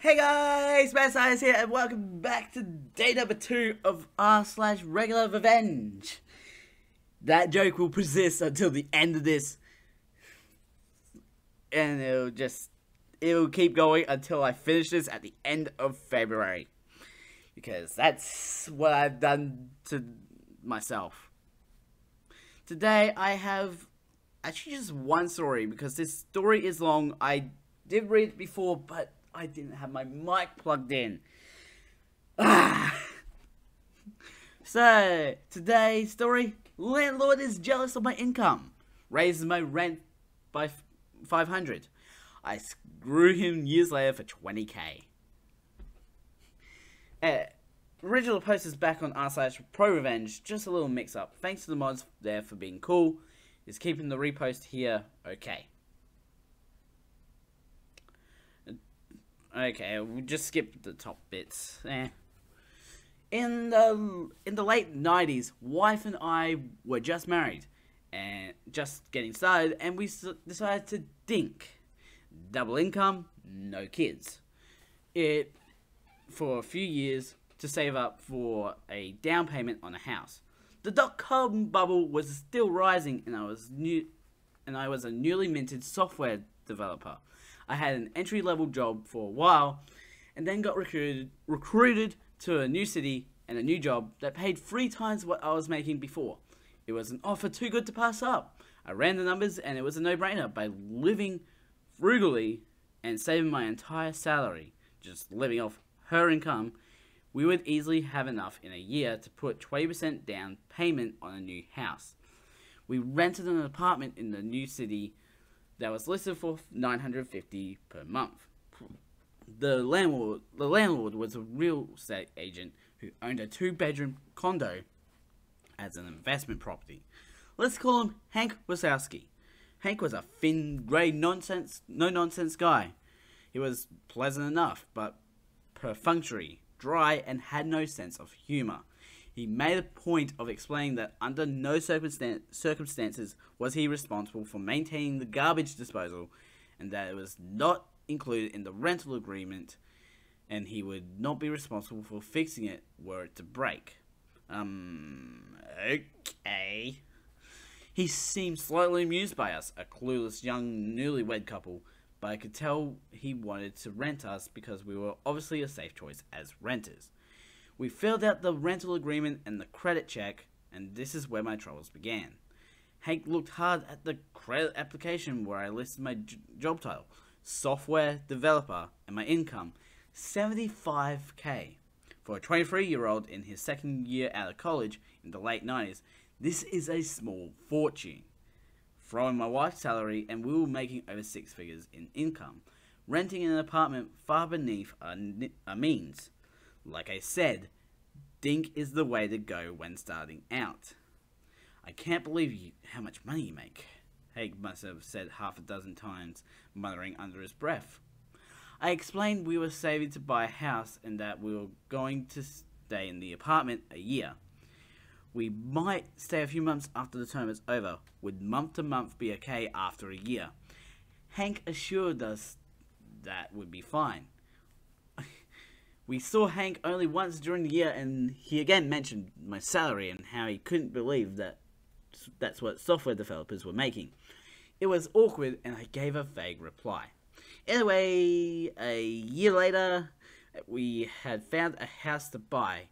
Hey guys, RegularRevenge here, and welcome back to day number 2 of r/RegularRevenge. That joke will persist until the end of this, and it'll keep going until I finish this at the end of February, because that's what I've done to myself. Today I have actually just one story, because this story is long. I did read it before, but I didn't have my mic plugged in. So, today's story: landlord is jealous of my income, raises my rent by $500. I screw him years later for $20K. Original post is back on r/ProRevenge, just a little mix up. Thanks to the mods there for being cool. Is keeping the repost here okay. Okay, we'll just skip the top bits. In the late 90s, wife and I were just married and just getting started, and we decided to dink. Double income, no kids. For a few years to save up for a down payment on a house. The .com bubble was still rising, and I was a newly minted software developer. I had an entry-level job for a while, and then got recruited to a new city and a new job that paid 3 times what I was making before. It was an offer too good to pass up. I ran the numbers, and it was a no-brainer. By living frugally and saving my entire salary, just living off her income, we would easily have enough in a year to put 20% down payment on a new house. We rented an apartment in the new city that was listed for $950 per month. The landlord was a real estate agent who owned a 2-bedroom condo as an investment property. Let's call him Hank Wazowski. Hank was a thin, grey, no-nonsense guy. He was pleasant enough, but perfunctory, dry, and had no sense of humour. He made a point of explaining that under no circumstances was he responsible for maintaining the garbage disposal, and that it was not included in the rental agreement, and he would not be responsible for fixing it were it to break. Okay. He seemed slightly amused by us, a clueless young newlywed couple, but I could tell he wanted to rent us because we were obviously a safe choice as renters. We filled out the rental agreement and the credit check, and this is where my troubles began. Hank looked hard at the credit application where I listed my job title, software developer, and my income, $75K. For a 23-year-old in his second year out of college in the late 90s, this is a small fortune. Throw in my wife's salary, and we were making over 6 figures in income, renting an apartment far beneath our means. Like I said, dink is the way to go when starting out. I can't believe how much money you make, Hank must have said half a dozen times, muttering under his breath. I explained we were saving to buy a house and that we were going to stay in the apartment a year. We might stay a few months after the term is over. Would month to month be okay after a year? Hank assured us that would be fine. We saw Hank only once during the year, and he again mentioned my salary and how he couldn't believe that that's what software developers were making. It was awkward, and I gave a vague reply. Anyway, a year later, we had found a house to buy,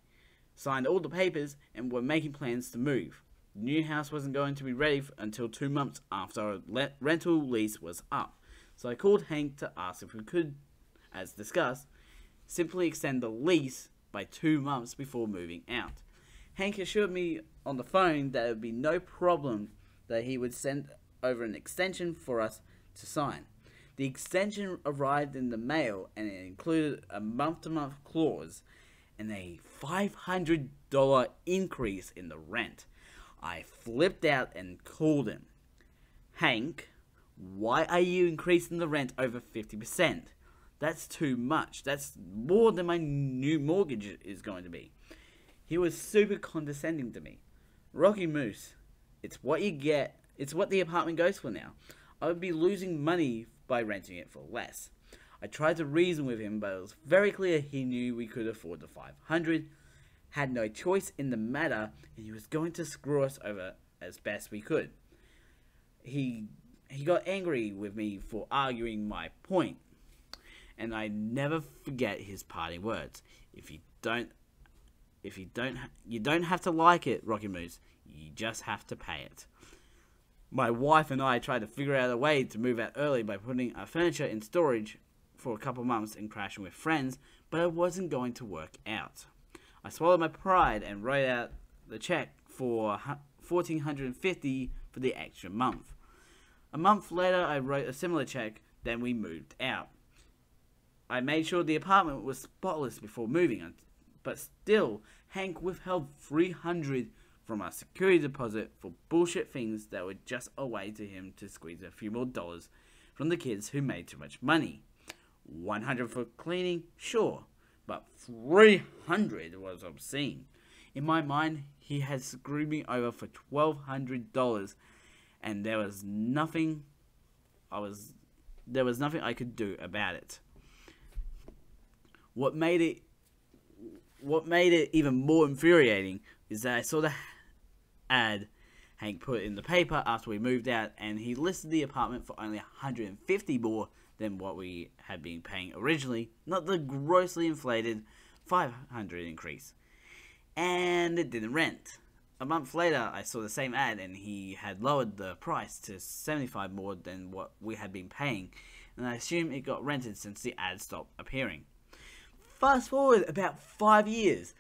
signed all the papers, and were making plans to move. The new house wasn't going to be ready until 2 months after our rental lease was up, so I called Hank to ask if we could, as discussed, simply extend the lease by 2 months before moving out. Hank assured me on the phone that it would be no problem, that he would send over an extension for us to sign. The extension arrived in the mail, and it included a month-to-month clause and a $500 increase in the rent. I flipped out and called him. Hank, why are you increasing the rent over 50%? That's too much. That's more than my new mortgage is going to be. He was super condescending to me. Rocky Moose, it's what you get. It's what the apartment goes for now. I would be losing money by renting it for less. I tried to reason with him, but it was very clear he knew we could afford the 500, had no choice in the matter, and he was going to screw us over as best we could. He got angry with me for arguing my point, and I never forget his parting words. You don't have to like it, Rocky Moose. You just have to pay it. My wife and I tried to figure out a way to move out early by putting our furniture in storage for a couple months and crashing with friends, but it wasn't going to work out. I swallowed my pride and wrote out the check for $1,450 for the extra month. A month later, I wrote a similar check, then we moved out. I made sure the apartment was spotless before moving, but still, Hank withheld $300 from our security deposit for bullshit things that were just a way to him to squeeze a few more dollars from the kids who made too much money. $100 for cleaning, sure, but $300 was obscene. In my mind, he had screwed me over for $1,200, and there was nothing I could do about it. What made it even more infuriating is that I saw the ad Hank put in the paper after we moved out, and he listed the apartment for only $150 more than what we had been paying originally, not the grossly inflated $500 increase. And it didn't rent. A month later, I saw the same ad, and he had lowered the price to $75 more than what we had been paying, and I assume it got rented since the ad stopped appearing. Fast forward about 5 years.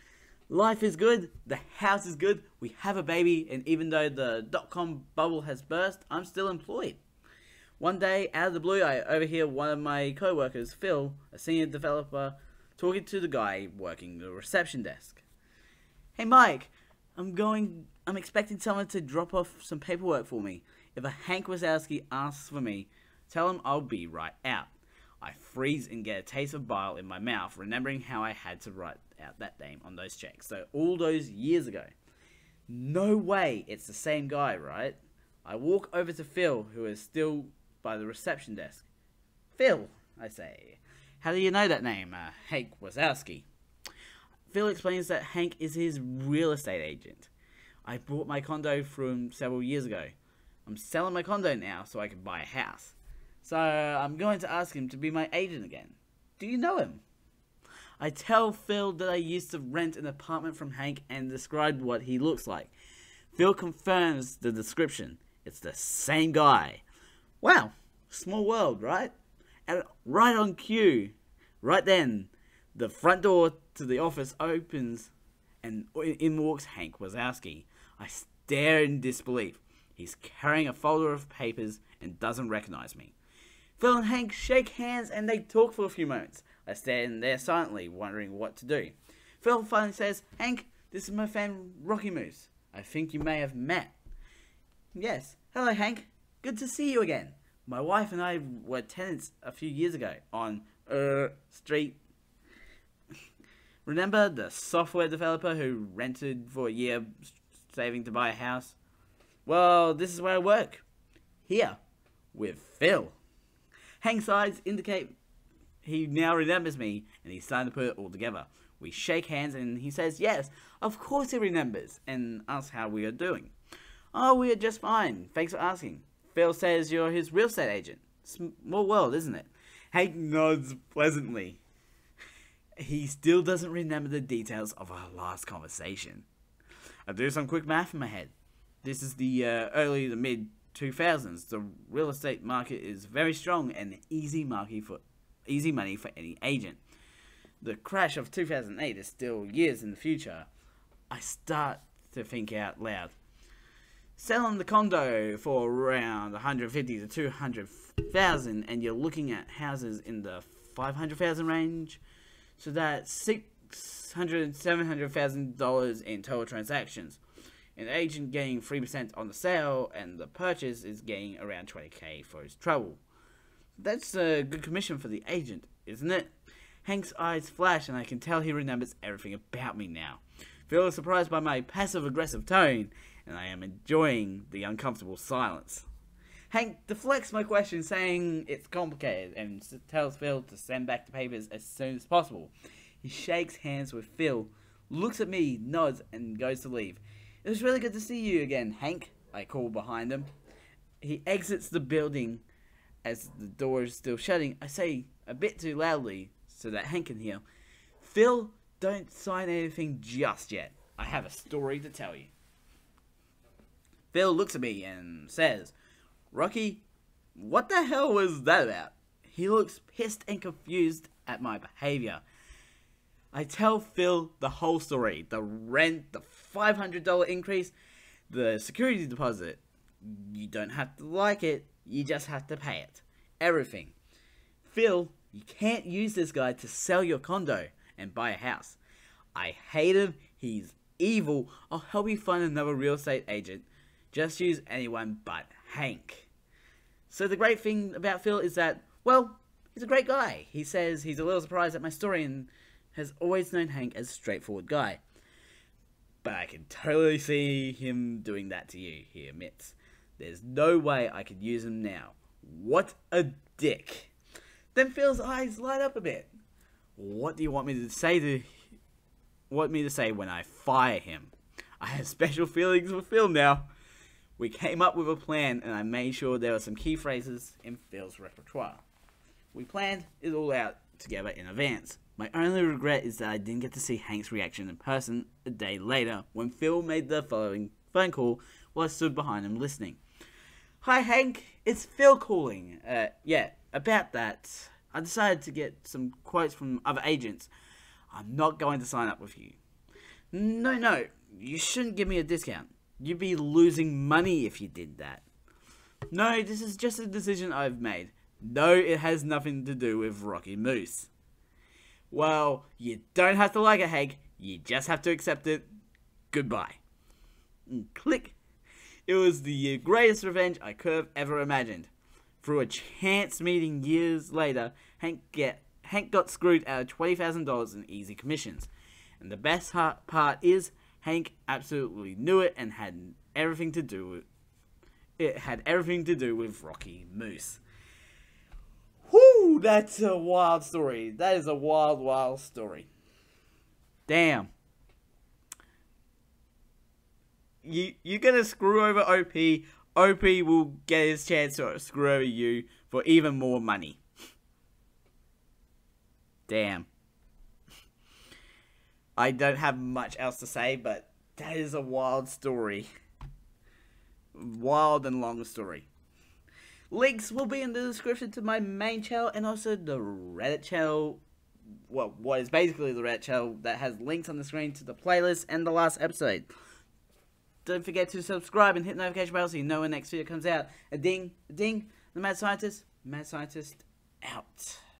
Life is good, the house is good, we have a baby, and even though the .com bubble has burst, I'm still employed. One day, out of the blue, I overhear one of my co-workers, Phil, a senior developer, talking to the guy working the reception desk. "Hey Mike, I'm expecting someone to drop off some paperwork for me. If a Hank Wazowski asks for me, tell him I'll be right out." I freeze and get a taste of bile in my mouth, remembering how I had to write out that name on those checks. So all those years ago. No way it's the same guy, right? I walk over to Phil, who is still by the reception desk. "Phil," I say, "how do you know that name, Hank Wazowski?" Phil explains that Hank is his real estate agent. I bought my condo from several years ago. I'm selling my condo now so I can buy a house. So I'm going to ask him to be my agent again. Do you know him? I tell Phil that I used to rent an apartment from Hank and describe what he looks like. Phil confirms the description. It's the same guy. Wow, small world, right? And right on cue, right then, the front door to the office opens and in walks Hank Wazowski. I stare in disbelief. He's carrying a folder of papers and doesn't recognize me. Phil and Hank shake hands and they talk for a few moments. I stand there silently, wondering what to do. Phil finally says, "Hank, this is my friend Rocky Moose. I think you may have met." "Yes. Hello, Hank. Good to see you again. My wife and I were tenants a few years ago on Street. Remember the software developer who rented for a year, saving to buy a house? Well, this is where I work. Here. With Phil." Hank's eyes indicate he now remembers me, and he's starting to put it all together. We shake hands, and he says yes, of course he remembers, and asks how we are doing. "Oh, we are just fine. Thanks for asking. Phil says you're his real estate agent. Small world, isn't it?" Hank nods pleasantly. He still doesn't remember the details of our last conversation. I do some quick math in my head. This is the early to mid 2000s. The real estate market is very strong and easy money for any agent. The crash of 2008 is still years in the future. I start to think out loud. Selling the condo for around 150 to 200,000, and you're looking at houses in the 500,000 range. So that's $600,000 to $700,000 in total transactions. An agent getting 3% on the sale, and the purchase is getting around $20,000 for his trouble. That's a good commission for the agent, isn't it? Hank's eyes flash, and I can tell he remembers everything about me now. Phil is surprised by my passive-aggressive tone, and I am enjoying the uncomfortable silence. Hank deflects my question, saying it's complicated, and tells Phil to send back the papers as soon as possible. He shakes hands with Phil, looks at me, nods, and goes to leave. It was really good to see you again, Hank, I call behind him. He exits the building. As the door is still shutting, I say a bit too loudly so that Hank can hear, Phil, don't sign anything just yet. I have a story to tell you. Phil looks at me and says, Rocky, what the hell was that about? He looks pissed and confused at my behavior. I tell Phil the whole story. The rent, the $500 increase, the security deposit. You don't have to like it, you just have to pay it. Everything. Phil, you can't use this guy to sell your condo and buy a house. I hate him, he's evil. I'll help you find another real estate agent. Just use anyone but Hank. So the great thing about Phil is that, well, he's a great guy. He says he's a little surprised at my story and has always known Hank as a straightforward guy. But I can totally see him doing that to you, he admits. There's no way I could use him now. What a dick. Then Phil's eyes light up a bit. What do you want me to say when I fire him? I have special feelings with Phil now. We came up with a plan and I made sure there were some key phrases in Phil's repertoire. We planned it all out together in advance. My only regret is that I didn't get to see Hank's reaction in person a day later when Phil made the following phone call while I stood behind him listening. Hi Hank, it's Phil calling. Yeah, about that. I decided to get some quotes from other agents. I'm not going to sign up with you. No, you shouldn't give me a discount. You'd be losing money if you did that. No, this is just a decision I've made. No, it has nothing to do with Rocky Moose. Well, you don't have to like it, Hank. You just have to accept it. Goodbye. And click. It was the greatest revenge I could have ever imagined. Through a chance meeting years later, Hank got screwed out of $20,000 in easy commissions. And the best part is, Hank absolutely knew it and had everything to do with Rocky Moose. Whoo, that's a wild story. That is a wild, wild story. Damn. You're gonna screw over OP. OP will get his chance to screw over you for even more money. Damn. I don't have much else to say, but that is a wild story. Wild and long story. Links will be in the description to my main channel and also the Reddit channel. Well, what is basically the Reddit channel that has links on the screen to the playlist and the last episode. Don't forget to subscribe and hit the notification bell so you know when the next video comes out. A ding, the Mad Scientist out.